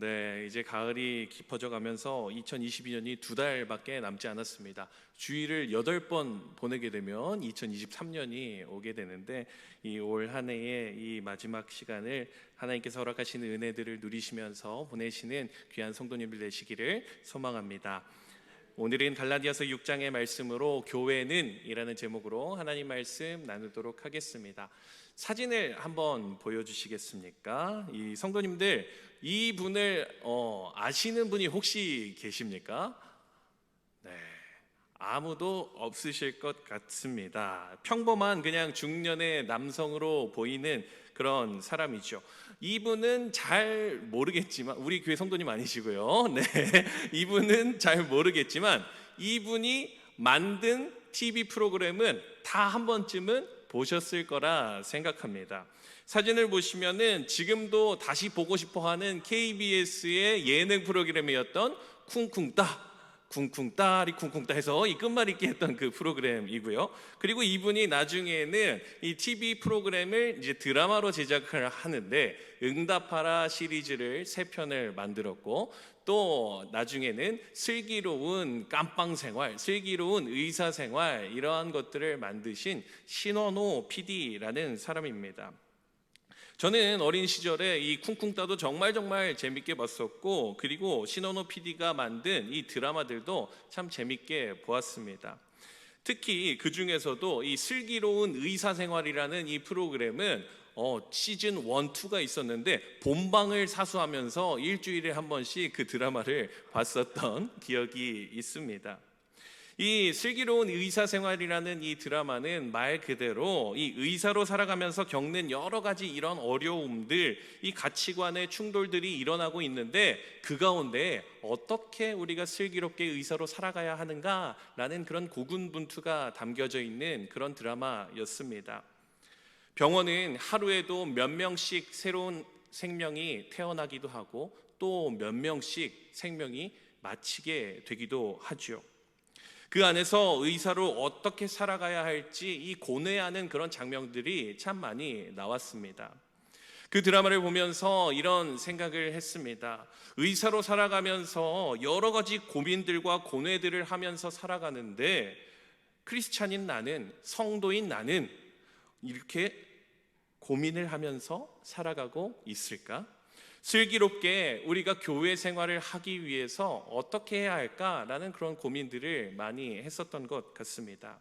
네, 이제 가을이 깊어져 가면서 2022년이 2달밖에 남지 않았습니다. 주일을 8번 보내게 되면 2023년이 오게 되는데, 이 올 한 해의 이 마지막 시간을 하나님께서 허락하시는 은혜들을 누리시면서 보내시는 귀한 성도님들 되시기를 소망합니다. 오늘은 갈라디아서 6장의 말씀으로 교회는 이라는 제목으로 하나님 말씀 나누도록 하겠습니다. 사진을 한번 보여주시겠습니까? 이 성도님들, 이 분을 아시는 분이 혹시 계십니까? 네, 아무도 없으실 것 같습니다. 평범한 그냥 중년의 남성으로 보이는 그런 사람이죠. 이분은 잘 모르겠지만, 우리 교회 성도님 아니시고요. 네, 이분은 잘 모르겠지만 이분이 만든 TV 프로그램은 다 한 번쯤은 보셨을 거라 생각합니다. 사진을 보시면은 지금도 다시 보고 싶어하는 KBS의 예능 프로그램이었던 쿵쿵따, 쿵쿵따리 쿵쿵따 해서 이 끝말잇기 했던 그 프로그램이고요. 그리고 이분이 나중에는 이 TV 프로그램을 이제 드라마로 제작을 하는데 응답하라 시리즈를 3편을 만들었고, 또 나중에는 슬기로운 깜빵 생활, 슬기로운 의사 생활, 이러한 것들을 만드신 신원호 PD라는 사람입니다. 저는 어린 시절에 이 쿵쿵따도 정말 재밌게 봤었고, 그리고 신원호 PD가 만든 이 드라마들도 참 재밌게 보았습니다. 특히 그 중에서도 이 슬기로운 의사생활이라는 이 프로그램은 시즌 1, 2가 있었는데 본방을 사수하면서 일주일에 한 번씩 그 드라마를 봤었던 기억이 있습니다. 이 슬기로운 의사생활이라는 이 드라마는 말 그대로 이 의사로 살아가면서 겪는 여러 가지 이런 어려움들, 이 가치관의 충돌들이 일어나고 있는데 그 가운데 어떻게 우리가 슬기롭게 의사로 살아가야 하는가라는 그런 고군분투가 담겨져 있는 그런 드라마였습니다. 병원은 하루에도 몇 명씩 새로운 생명이 태어나기도 하고 또 몇 명씩 생명이 마치게 되기도 하죠. 그 안에서 의사로 어떻게 살아가야 할지 이 고뇌하는 그런 장면들이 참 많이 나왔습니다. 그 드라마를 보면서 이런 생각을 했습니다. 의사로 살아가면서 여러 가지 고민들과 고뇌들을 하면서 살아가는데 크리스찬인 나는, 성도인 나는 이렇게 고민을 하면서 살아가고 있을까? 슬기롭게 우리가 교회 생활을 하기 위해서 어떻게 해야 할까라는 그런 고민들을 많이 했었던 것 같습니다.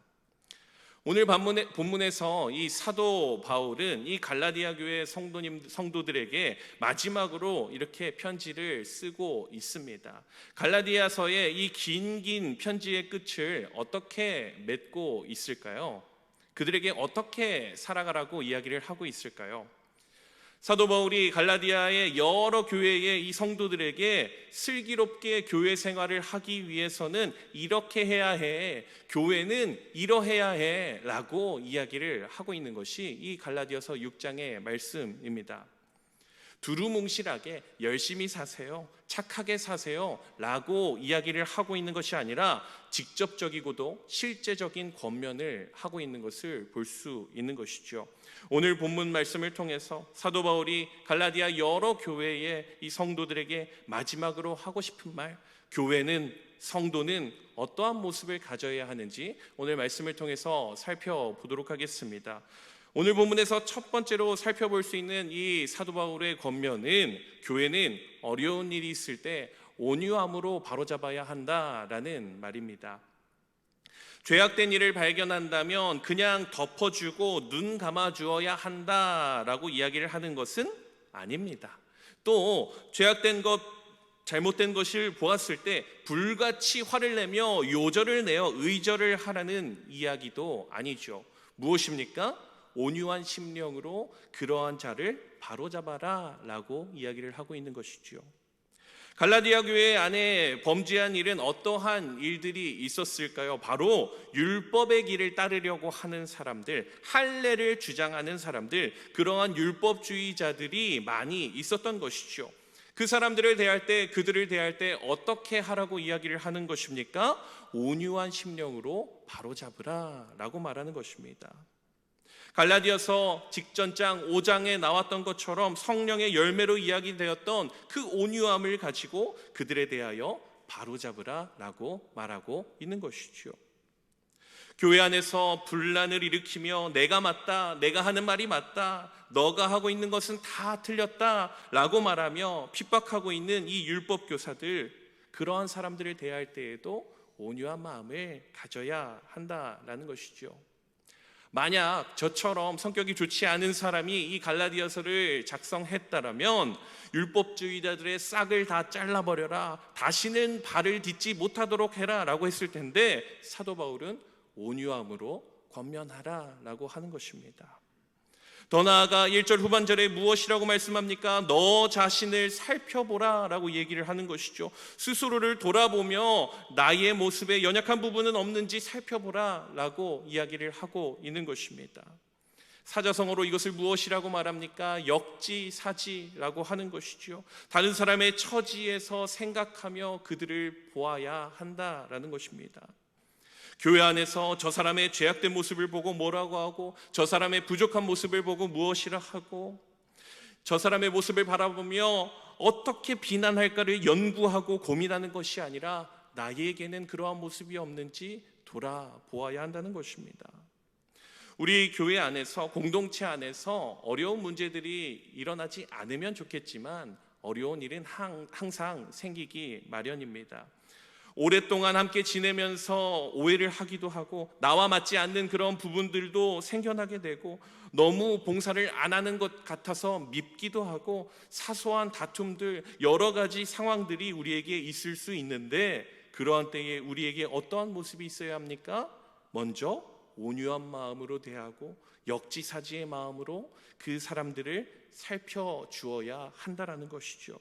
오늘 본문에서 이 사도 바울은 이 갈라디아 교회 성도들에게 마지막으로 이렇게 편지를 쓰고 있습니다. 갈라디아서의 이 긴 편지의 끝을 어떻게 맺고 있을까요? 그들에게 어떻게 살아가라고 이야기를 하고 있을까요? 사도 바울이 갈라디아의 여러 교회의 이 성도들에게 슬기롭게 교회 생활을 하기 위해서는 이렇게 해야 해, 교회는 이러해야 해 라고 이야기를 하고 있는 것이 이 갈라디아서 6장의 말씀입니다. 두루뭉실하게 열심히 사세요, 착하게 사세요 라고 이야기를 하고 있는 것이 아니라 직접적이고도 실제적인 권면을 하고 있는 것을 볼 수 있는 것이죠. 오늘 본문 말씀을 통해서 사도 바울이 갈라디아 여러 교회의 이 성도들에게 마지막으로 하고 싶은 말, 교회는, 성도는 어떠한 모습을 가져야 하는지 오늘 말씀을 통해서 살펴보도록 하겠습니다. 오늘 본문에서 첫 번째로 살펴볼 수 있는 이 사도 바울의 권면은 교회는 어려운 일이 있을 때 온유함으로 바로잡아야 한다라는 말입니다. 죄악된 일을 발견한다면 그냥 덮어주고 눈 감아주어야 한다라고 이야기를 하는 것은 아닙니다. 또 죄악된 것, 잘못된 것을 보았을 때 불같이 화를 내며 요절을 내어 의절을 하라는 이야기도 아니죠. 무엇입니까? 온유한 심령으로 그러한 자를 바로잡아라 라고 이야기를 하고 있는 것이죠. 갈라디아 교회 안에 범죄한 일은 어떠한 일들이 있었을까요? 바로 율법의 길을 따르려고 하는 사람들, 할례를 주장하는 사람들, 그러한 율법주의자들이 많이 있었던 것이죠. 그 사람들을 대할 때, 그들을 대할 때 어떻게 하라고 이야기를 하는 것입니까? 온유한 심령으로 바로잡으라 라고 말하는 것입니다. 갈라디아서 직전장 5장에 나왔던 것처럼 성령의 열매로 이야기되었던 그 온유함을 가지고 그들에 대하여 바로잡으라 라고 말하고 있는 것이죠. 교회 안에서 분란을 일으키며 내가 맞다, 내가 하는 말이 맞다, 너가 하고 있는 것은 다 틀렸다 라고 말하며 핍박하고 있는 이 율법 교사들, 그러한 사람들을 대할 때에도 온유한 마음을 가져야 한다라는 것이죠. 만약 저처럼 성격이 좋지 않은 사람이 이 갈라디아서를 작성했다라면 율법주의자들의 싹을 다 잘라버려라, 다시는 발을 딛지 못하도록 해라 라고 했을 텐데, 사도 바울은 온유함으로 권면하라 라고 하는 것입니다. 더 나아가 1절 후반절에 무엇이라고 말씀합니까? 너 자신을 살펴보라 라고 얘기를 하는 것이죠. 스스로를 돌아보며 나의 모습에 연약한 부분은 없는지 살펴보라 라고 이야기를 하고 있는 것입니다. 사자성어로 이것을 무엇이라고 말합니까? 역지사지라고 하는 것이죠. 다른 사람의 처지에서 생각하며 그들을 보아야 한다라는 것입니다. 교회 안에서 저 사람의 죄악된 모습을 보고 뭐라고 하고, 저 사람의 부족한 모습을 보고 무엇이라 하고, 저 사람의 모습을 바라보며 어떻게 비난할까를 연구하고 고민하는 것이 아니라 나에게는 그러한 모습이 없는지 돌아보아야 한다는 것입니다. 우리 교회 안에서, 공동체 안에서 어려운 문제들이 일어나지 않으면 좋겠지만 어려운 일은 항상 생기기 마련입니다. 오랫동안 함께 지내면서 오해를 하기도 하고, 나와 맞지 않는 그런 부분들도 생겨나게 되고, 너무 봉사를 안 하는 것 같아서 밉기도 하고, 사소한 다툼들, 여러 가지 상황들이 우리에게 있을 수 있는데, 그러한 때에 우리에게 어떠한 모습이 있어야 합니까? 먼저 온유한 마음으로 대하고 역지사지의 마음으로 그 사람들을 살펴주어야 한다라는 것이죠.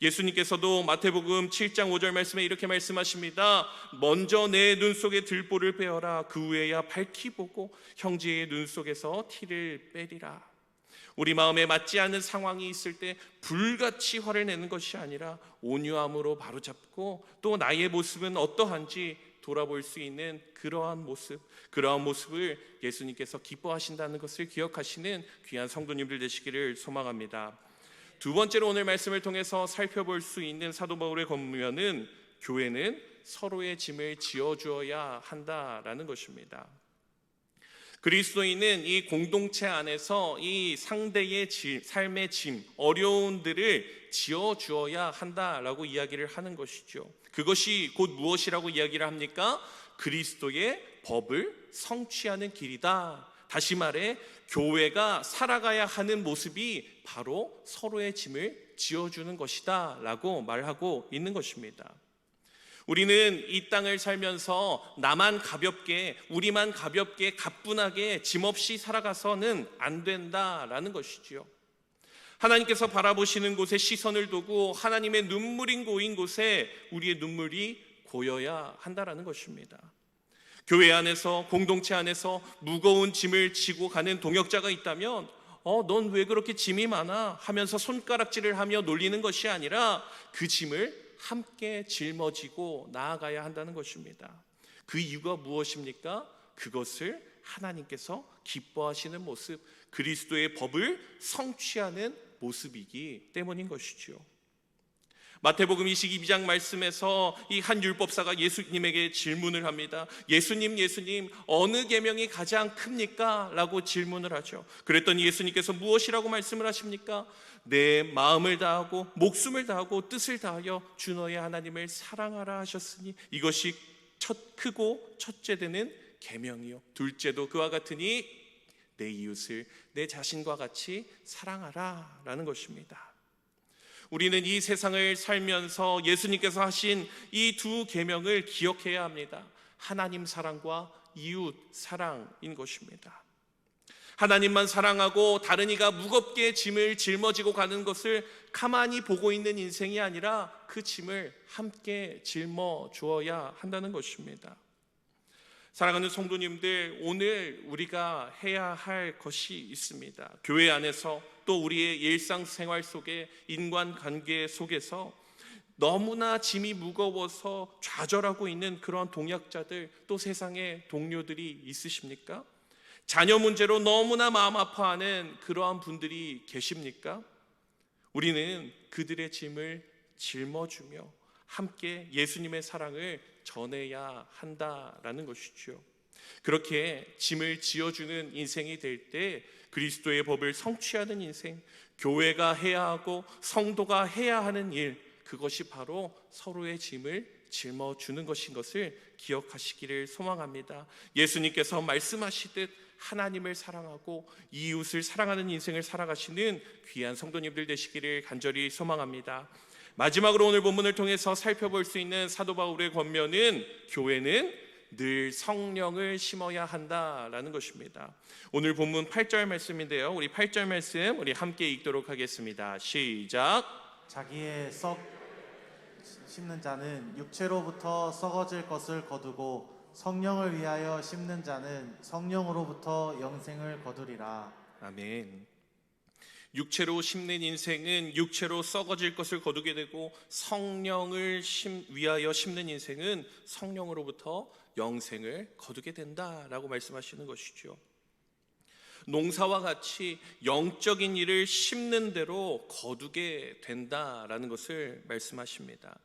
예수님께서도 마태복음 7장 5절 말씀에 이렇게 말씀하십니다. 먼저 내 눈 속에 들보를 빼어라. 그 후에야 밝히 보고 형제의 눈 속에서 티를 빼리라. 우리 마음에 맞지 않는 상황이 있을 때 불같이 화를 내는 것이 아니라 온유함으로 바로잡고, 또 나의 모습은 어떠한지 돌아볼 수 있는 그러한 모습을 예수님께서 기뻐하신다는 것을 기억하시는 귀한 성도님들 되시기를 소망합니다. 두 번째로 오늘 말씀을 통해서 살펴볼 수 있는 사도 바울의 권면은 교회는 서로의 짐을 지어주어야 한다라는 것입니다. 그리스도인은 이 공동체 안에서 이 상대의 삶의 짐, 어려움들을 지어주어야 한다라고 이야기를 하는 것이죠. 그것이 곧 무엇이라고 이야기를 합니까? 그리스도의 법을 성취하는 길이다. 다시 말해 교회가 살아가야 하는 모습이 바로 서로의 짐을 지어주는 것이다 라고 말하고 있는 것입니다. 우리는 이 땅을 살면서 나만 가볍게, 우리만 가볍게 가뿐하게 짐 없이 살아가서는 안 된다라는 것이지요. 하나님께서 바라보시는 곳에 시선을 두고 하나님의 눈물인 고인 곳에 우리의 눈물이 고여야 한다라는 것입니다. 교회 안에서, 공동체 안에서 무거운 짐을 지고 가는 동역자가 있다면 넌 왜 그렇게 짐이 많아? 하면서 손가락질을 하며 놀리는 것이 아니라 그 짐을 함께 짊어지고 나아가야 한다는 것입니다. 그 이유가 무엇입니까? 그것을 하나님께서 기뻐하시는 모습, 그리스도의 법을 성취하는 모습이기 때문인 것이죠. 마태복음 22장 말씀에서 이 한 율법사가 예수님에게 질문을 합니다. 예수님 어느 계명이 가장 큽니까? 라고 질문을 하죠. 그랬더니 예수님께서 무엇이라고 말씀을 하십니까? 내 마음을 다하고 목숨을 다하고 뜻을 다하여 주 너의 하나님을 사랑하라 하셨으니 이것이 크고 첫째 되는 계명이요, 둘째도 그와 같으니 내 이웃을 내 자신과 같이 사랑하라 라는 것입니다. 우리는 이 세상을 살면서 예수님께서 하신 이 두 계명을 기억해야 합니다. 하나님 사랑과 이웃 사랑인 것입니다. 하나님만 사랑하고 다른 이가 무겁게 짐을 짊어지고 가는 것을 가만히 보고 있는 인생이 아니라 그 짐을 함께 짊어주어야 한다는 것입니다. 사랑하는 성도님들, 오늘 우리가 해야 할 것이 있습니다. 교회 안에서 또 우리의 일상생활 속에, 인간관계 속에서 너무나 짐이 무거워서 좌절하고 있는 그런 동역자들, 또 세상의 동료들이 있으십니까? 자녀 문제로 너무나 마음 아파하는 그러한 분들이 계십니까? 우리는 그들의 짐을 짊어주며 함께 예수님의 사랑을 전해야 한다라는 것이죠. 그렇게 짐을 지어주는 인생이 될 때 그리스도의 법을 성취하는 인생, 교회가 해야 하고 성도가 해야 하는 일, 그것이 바로 서로의 짐을 짊어주는 것인 것을 기억하시기를 소망합니다. 예수님께서 말씀하시듯 하나님을 사랑하고 이웃을 사랑하는 인생을 살아가시는 귀한 성도님들 되시기를 간절히 소망합니다. 마지막으로 오늘 본문을 통해서 살펴볼 수 있는 사도 바울의 권면은 교회는 늘 성령을 심어야 한다라는 것입니다. 오늘 본문 8절 말씀인데요, 우리 8절 말씀 우리 함께 읽도록 하겠습니다. 시작. 자기의 썩 심는 자는 육체로부터 썩어질 것을 거두고 성령을 위하여 심는 자는 성령으로부터 영생을 거두리라. 아멘. 육체로 심는 인생은 육체로 썩어질 것을 거두게 되고, 성령을 위하여 심는 인생은 성령으로부터 영생을 거두게 된다라고 말씀하시는 것이죠. 농사와 같이 영적인 일을 심는 대로 거두게 된다라는 것을 말씀하십니다.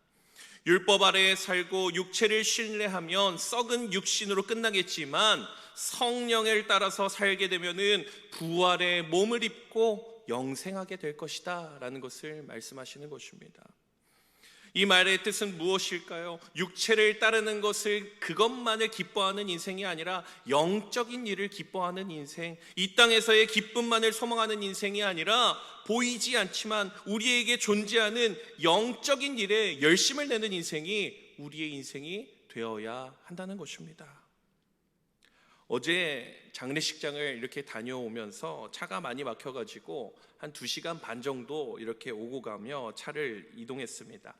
율법 아래에 살고 육체를 신뢰하면 썩은 육신으로 끝나겠지만, 성령을 따라서 살게 되면은 부활의 몸을 입고 영생하게 될 것이다 라는 것을 말씀하시는 것입니다. 이 말의 뜻은 무엇일까요? 육체를 따르는 것을, 그것만을 기뻐하는 인생이 아니라 영적인 일을 기뻐하는 인생, 이 땅에서의 기쁨만을 소망하는 인생이 아니라 보이지 않지만 우리에게 존재하는 영적인 일에 열심을 내는 인생이 우리의 인생이 되어야 한다는 것입니다. 어제 장례식장을 이렇게 다녀오면서 차가 많이 막혀가지고 한 2시간 반 정도 이렇게 오고 가며 차를 이동했습니다.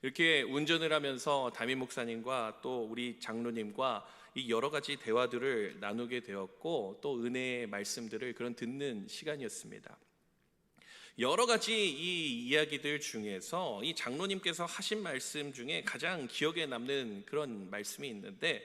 이렇게 운전을 하면서 담임 목사님과 또 우리 장로님과 이 여러 가지 대화들을 나누게 되었고, 또 은혜의 말씀들을 그런 듣는 시간이었습니다. 여러 가지 이 이야기들 중에서 이 장로님께서 하신 말씀 중에 가장 기억에 남는 그런 말씀이 있는데,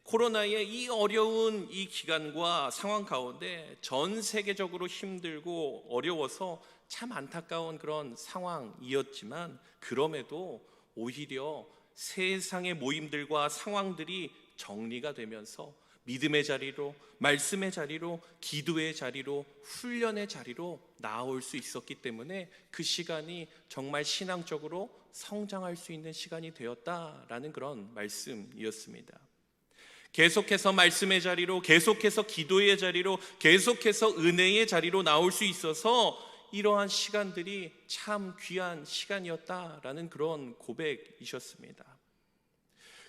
코로나의 이 어려운 이 기간과 상황 가운데 전 세계적으로 힘들고 어려워서 참 안타까운 그런 상황이었지만, 그럼에도 오히려 세상의 모임들과 상황들이 정리가 되면서 믿음의 자리로, 말씀의 자리로, 기도의 자리로, 훈련의 자리로 나올 수 있었기 때문에 그 시간이 정말 신앙적으로 성장할 수 있는 시간이 되었다라는 그런 말씀이었습니다. 계속해서 말씀의 자리로, 계속해서 기도의 자리로, 계속해서 은혜의 자리로 나올 수 있어서 이러한 시간들이 참 귀한 시간이었다라는 그런 고백이셨습니다.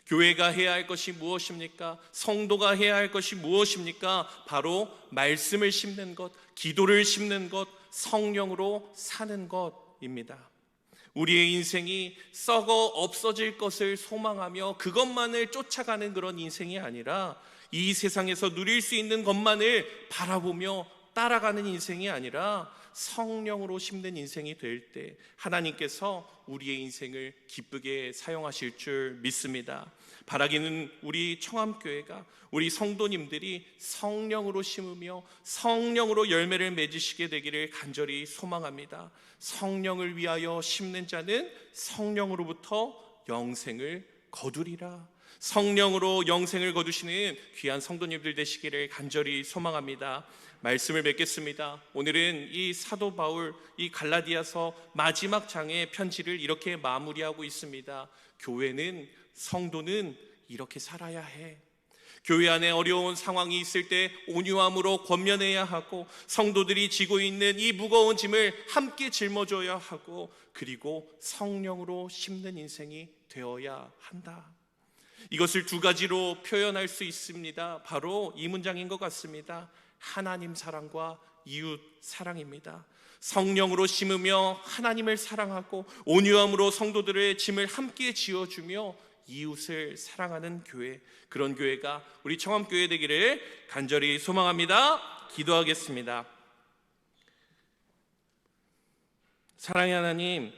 교회가 해야 할 것이 무엇입니까? 성도가 해야 할 것이 무엇입니까? 바로 말씀을 심는 것, 기도를 심는 것, 성령으로 사는 것입니다. 우리의 인생이 썩어 없어질 것을 소망하며 그것만을 쫓아가는 그런 인생이 아니라, 이 세상에서 누릴 수 있는 것만을 바라보며 따라가는 인생이 아니라 성령으로 심는 인생이 될 때 하나님께서 우리의 인생을 기쁘게 사용하실 줄 믿습니다. 바라기는 우리 청암교회가, 우리 성도님들이 성령으로 심으며 성령으로 열매를 맺으시게 되기를 간절히 소망합니다. 성령을 위하여 심는 자는 성령으로부터 영생을 거두리라. 성령으로 영생을 거두시는 귀한 성도님들 되시기를 간절히 소망합니다. 말씀을 맺겠습니다. 오늘은 이 사도 바울, 이 갈라디아서 마지막 장의 편지를 이렇게 마무리하고 있습니다. 교회는, 성도는 이렇게 살아야 해. 교회 안에 어려운 상황이 있을 때 온유함으로 권면해야 하고, 성도들이 지고 있는 이 무거운 짐을 함께 짊어져야 하고, 그리고 성령으로 심는 인생이 되어야 한다. 이것을 2가지로 표현할 수 있습니다. 바로 이 문장인 것 같습니다. 하나님 사랑과 이웃 사랑입니다. 성령으로 심으며 하나님을 사랑하고 온유함으로 성도들의 짐을 함께 지어주며 이웃을 사랑하는 교회, 그런 교회가 우리 청암교회 되기를 간절히 소망합니다. 기도하겠습니다. 사랑의 하나님,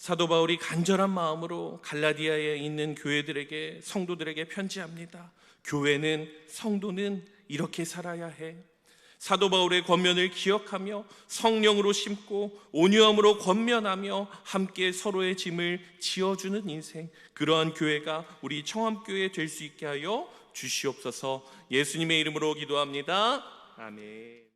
사도 바울이 간절한 마음으로 갈라디아에 있는 교회들에게, 성도들에게 편지합니다. 교회는, 성도는 이렇게 살아야 해. 사도 바울의 권면을 기억하며 성령으로 심고 온유함으로 권면하며 함께 서로의 짐을 지어주는 인생, 그러한 교회가 우리 청암교회 될 수 있게 하여 주시옵소서. 예수님의 이름으로 기도합니다. 아멘.